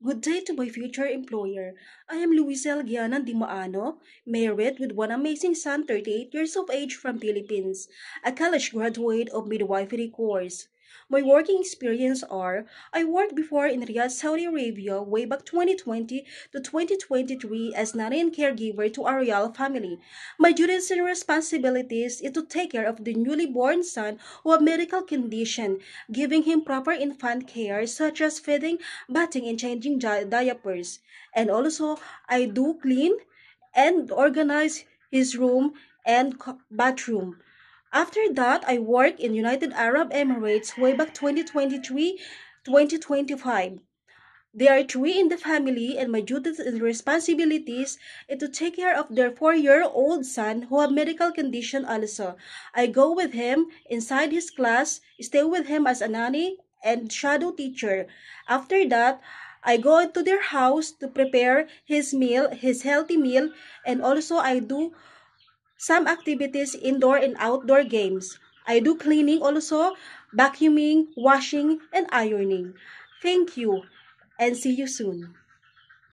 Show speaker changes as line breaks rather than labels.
Good day to my future employer. I am Luisel Gianan Dimaano, married with one amazing son, 38 years of age from Philippines, a college graduate of midwifery course. My working experience are I worked before in Riyadh, Saudi Arabia way back 2020 to 2023 as nanny and caregiver to our royal family. My duties and responsibilities is to take care of the newly born son who have medical condition, giving him proper infant care such as feeding, bathing, and changing diapers. And also, I do clean and organize his room and bathroom. After that, I worked in United Arab Emirates way back 2023, 2025. There are three in the family, and my duties and responsibilities is to take care of their 4-year-old son who have medical condition also. I go with him inside his class, stay with him as a nanny and shadow teacher. After that, I go to their house to prepare his meal, his healthy meal, and also I do some activities indoor and outdoor games. I do cleaning also, vacuuming, washing, and ironing. Thank you and see you soon.